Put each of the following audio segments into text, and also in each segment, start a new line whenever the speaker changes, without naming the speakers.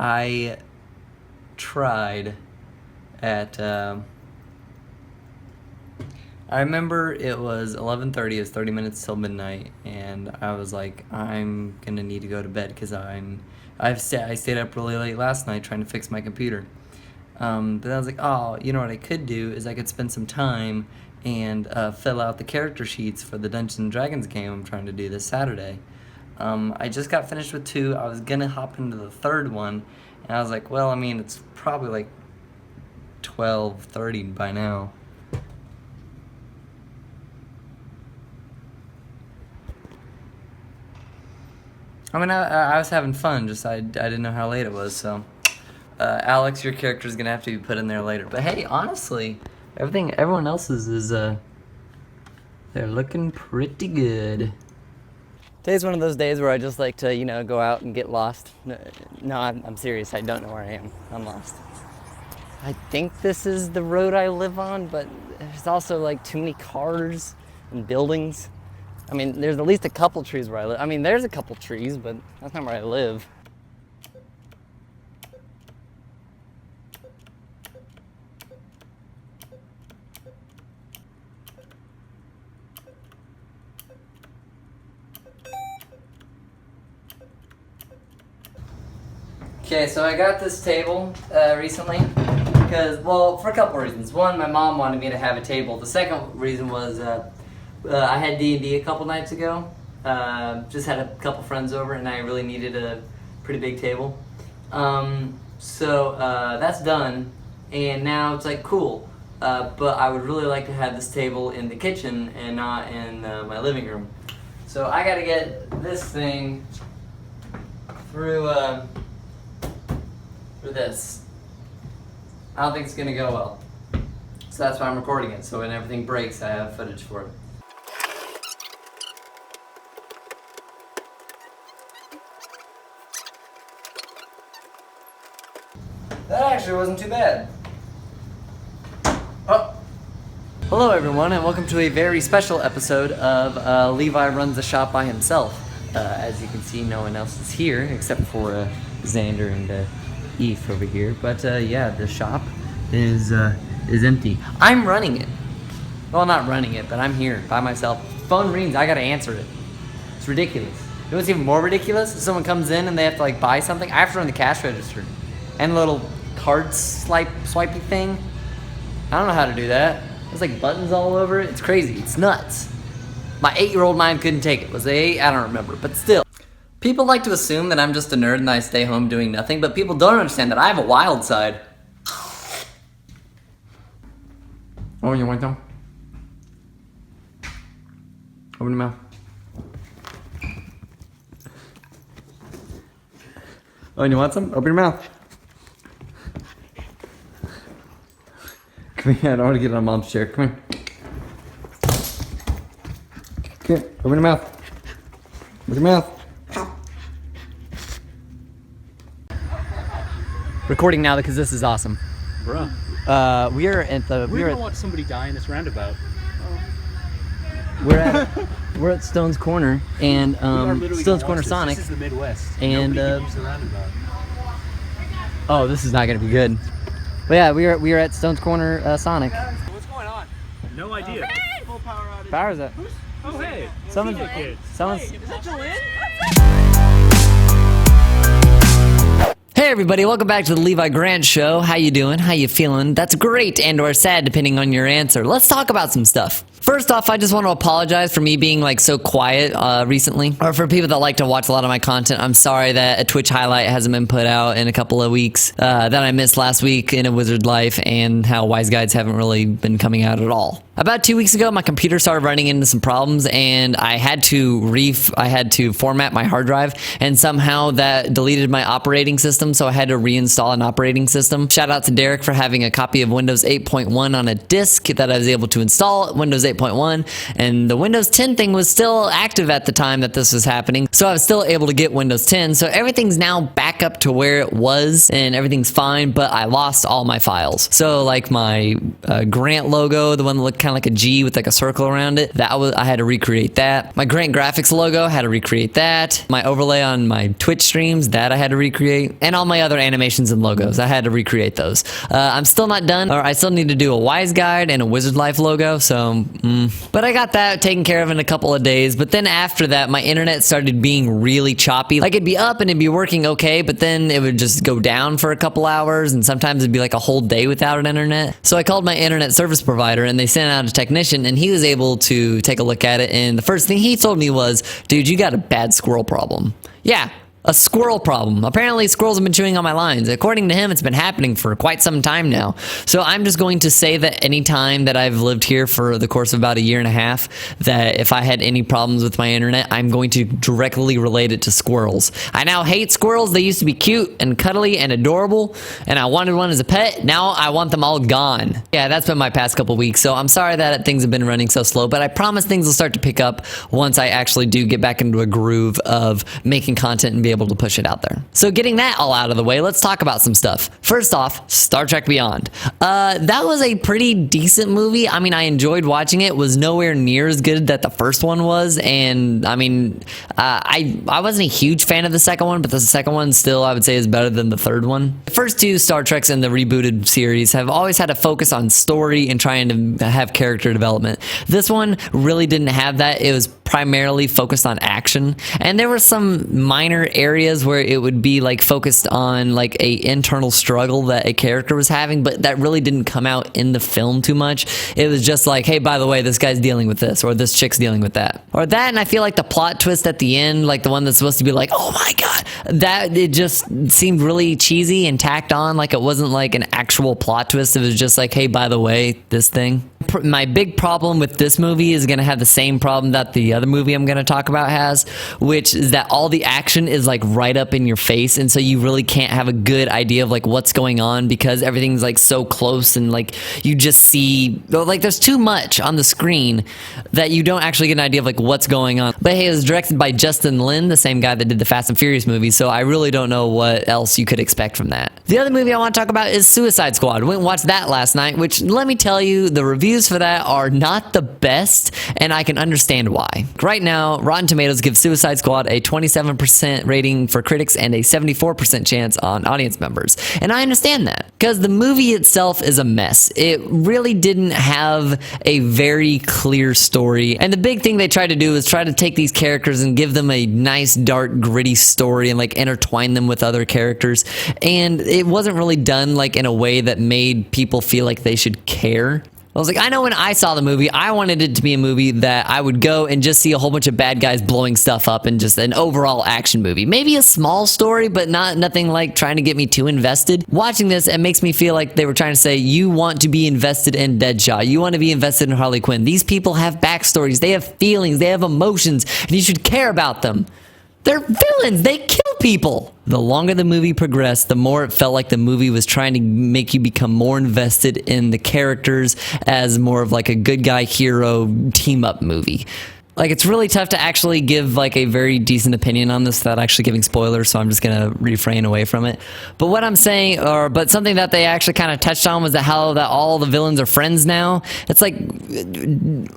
I tried at, I remember it was 11:30, it was 30 minutes till midnight, and I was like, I'm gonna need to go to bed because I stayed up really late last night trying to fix my computer. But I was like, oh, you know what I could do is I could spend some time and fill out the character sheets for the Dungeons and Dragons game I'm trying to do this Saturday. I just got finished with 2. I was gonna hop into the 3rd one, and I was like, well, I mean, it's probably like 12:30 by now. I mean, I was having fun, just I didn't know how late it was, so. Alex, your character's gonna have to be put in there later. But hey, honestly, everyone else's is, they're looking pretty good. Today's one of those days where I just like to, go out and get lost. No, I'm serious, I don't know where I am. I'm lost. I think this is the road I live on, but there's also like too many cars and buildings. I mean, there's at least a couple trees where I live. I mean, there's a couple trees, but that's not where I live. Okay, so I got this table recently because, well, for a couple reasons. One, my mom wanted me to have a table. The second reason was I had D&D a couple nights ago. Just had a couple friends over, and I really needed a pretty big table. So that's done, and now it's like, cool. But I would really like to have this table in the kitchen and not in my living room. So I gotta get this thing through this. I don't think it's gonna go well. So that's why I'm recording it, so when everything breaks, I have footage for it. That actually wasn't too bad. Oh. Hello everyone, and welcome to a very special episode of Levi Runs the Shop by himself. As you can see, no one else is here except for Xander and Eve over here. But yeah, the shop is empty. I'm running it. Well, not running it, but I'm here by myself. Phone rings, I gotta answer it. It's ridiculous. You know what's even more ridiculous? If someone comes in and they have to like buy something, I have to run the cash register. And the little card swipey thing. I don't know how to do that. There's like buttons all over it. It's crazy. It's nuts. My 8-year-old mind couldn't take it. Was it 8? I don't remember, but still. People like to assume that I'm just a nerd and I stay home doing nothing, but people don't understand that I have a wild side. Oh, you want some? Open your mouth. Oh, you want some? Open your mouth. Come here, I don't want to get on Mom's chair. Come here. Come here, open your mouth. Open your mouth. Recording now because this is awesome.
Bruh.
We are at the.
We don't want somebody die in this roundabout.
We're at Stone's Corner and Stone's Corner Sonic.
This is the Midwest.
And
nobody uses the roundabout.
oh, this is not gonna be good. But yeah, we are at Stone's Corner Sonic.
What's going on? No idea.
Full power outage.
Power is that?
Oh hey.
Someone's.
Hey,
Someone's.
Is that Jolene?
Hey everybody, welcome back to the Levi Grant Show. How you doing? How you feeling? That's great and or sad depending on your answer. Let's talk about some stuff. First off, I just want to apologize for me being like so quiet recently. Or for people that like to watch a lot of my content, I'm sorry that a Twitch highlight hasn't been put out in a couple of weeks. That I missed last week in A Wizard Life, and how Wise Guides haven't really been coming out at all. About 2 weeks ago, my computer started running into some problems, and I had to format my hard drive, and somehow that deleted my operating system, so I had to reinstall an operating system. Shout out to Derek for having a copy of Windows 8.1 on a disk that I was able to install. Windows 8.1, and the Windows 10 thing was still active at the time that this was happening, so I was still able to get Windows 10. So everything's now back up to where it was, and everything's fine, but I lost all my files. So like my Grant logo, the one that looked kind kind of like a G with like a circle around it. I had to recreate that. My Grant Graphics logo, had to recreate that. My overlay on my Twitch streams, that I had to recreate. And all my other animations and logos, I had to recreate those. I'm still not done, or I still need to do a Wise Guide and a Wizard Life logo, so, But I got that taken care of in a couple of days, but then after that, my internet started being really choppy. Like, it'd be up and it'd be working okay, but then it would just go down for a couple hours, and sometimes it'd be like a whole day without an internet. So I called my internet service provider, and they sent out a technician, and he was able to take a look at it, and the first thing he told me was, dude, you got a bad squirrel problem. Yeah. A squirrel problem. Apparently, squirrels have been chewing on my lines. According to him, it's been happening for quite some time now. So I'm just going to say that any time that I've lived here for the course of about a year and a half, that if I had any problems with my internet, I'm going to directly relate it to squirrels. I now hate squirrels. They used to be cute and cuddly and adorable, and I wanted one as a pet. Now I want them all gone. Yeah, that's been my past couple weeks, so I'm sorry that things have been running so slow, but I promise things will start to pick up once I actually do get back into a groove of making content and be able to push it out there. So getting that all out of the way, let's talk about some stuff. First off, Star Trek Beyond. That was a pretty decent movie. I mean, I enjoyed watching it. It was nowhere near as good that the first one was, and I mean, I wasn't a huge fan of the second one, but the second one still, I would say, is better than the third one. The first two Star Treks in the rebooted series have always had a focus on story and trying to have character development. This one really didn't have that. It was primarily focused on action, and there were some minor areas where it would be like focused on like a internal struggle that a character was having, but that really didn't come out in the film too much. It was just like, hey, by the way, this guy's dealing with this, or this chick's dealing with that, or that. And I feel like the plot twist at the end, like the one that's supposed to be like, oh my god, that it just seemed really cheesy and tacked on. Like, it wasn't like an actual plot twist. It was just like, hey, by the way, this thing. My big problem with this movie is going to have the same problem that the other movie I'm going to talk about has, which is that all the action is like right up in your face, and so you really can't have a good idea of like what's going on because everything's like so close, and like you just see like there's too much on the screen that you don't actually get an idea of like what's going on. But hey, it was directed by Justin Lin, the same guy that did the Fast and Furious movies, so I really don't know what else you could expect from that. The other movie I want to talk about is Suicide Squad. Went and watched that last night, which let me tell you, the reviews for that are not the best, and I can understand why. Right now, Rotten Tomatoes gives Suicide Squad a 27% rating for critics and a 74% chance on audience members. And I understand that, because the movie itself is a mess. It really didn't have a very clear story, and the big thing they tried to do is try to take these characters and give them a nice, dark, gritty story and like intertwine them with other characters, and it wasn't really done like in a way that made people feel like they should care. I was like, I know when I saw the movie, I wanted it to be a movie that I would go and just see a whole bunch of bad guys blowing stuff up and just an overall action movie. Maybe a small story, but nothing like trying to get me too invested. Watching this, it makes me feel like they were trying to say, you want to be invested in Deadshot. You want to be invested in Harley Quinn. These people have backstories. They have feelings. They have emotions, and you should care about them. They're villains. They kill people. The longer the movie progressed, the more it felt like the movie was trying to make you become more invested in the characters as more of like a good guy hero team up movie. Like, it's really tough to actually give like a very decent opinion on this without actually giving spoilers, so I'm just gonna refrain away from it. But what I'm saying, but something that they actually kind of touched on was that how that all the villains are friends now. It's like,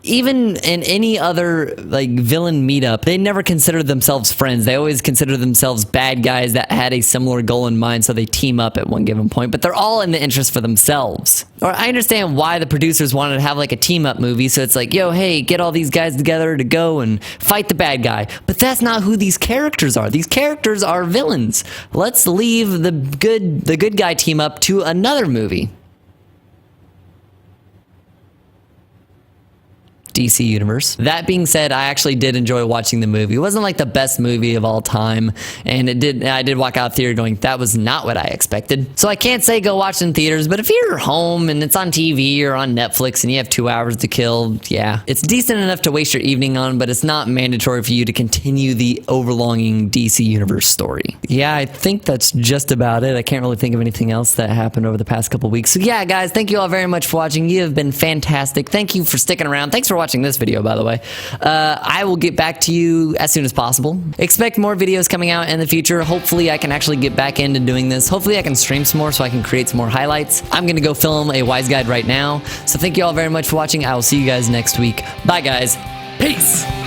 even in any other like villain meetup, they never considered themselves friends. They always considered themselves bad guys that had a similar goal in mind, so they team up at one given point. But they're all in the interest for themselves. Or I understand why the producers wanted to have like a team up movie, so it's like, yo, hey, get all these guys together to go and fight the bad guy. But that's not who these characters are. These characters are villains. Let's leave the good guy team up to another movie. DC Universe. That being said, I actually did enjoy watching the movie. It wasn't like the best movie of all time, and I did walk out of theater going, that was not what I expected. So I can't say go watch it in theaters, but if you're home and it's on TV or on Netflix and you have 2 hours to kill, yeah, it's decent enough to waste your evening on, but it's not mandatory for you to continue the overlonging DC Universe story. Yeah, I think that's just about it. I can't really think of anything else that happened over the past couple weeks. So yeah, guys, thank you all very much for watching. You have been fantastic. Thank you for sticking around. Thanks for watching watching this video, by the way. I will get back to you as soon as possible. Expect more videos coming out in the future. Hopefully, I can actually get back into doing this. Hopefully, I can stream some more so I can create some more highlights. I'm going to go film a Wise Guide right now. So thank you all very much for watching. I will see you guys next week. Bye, guys. Peace.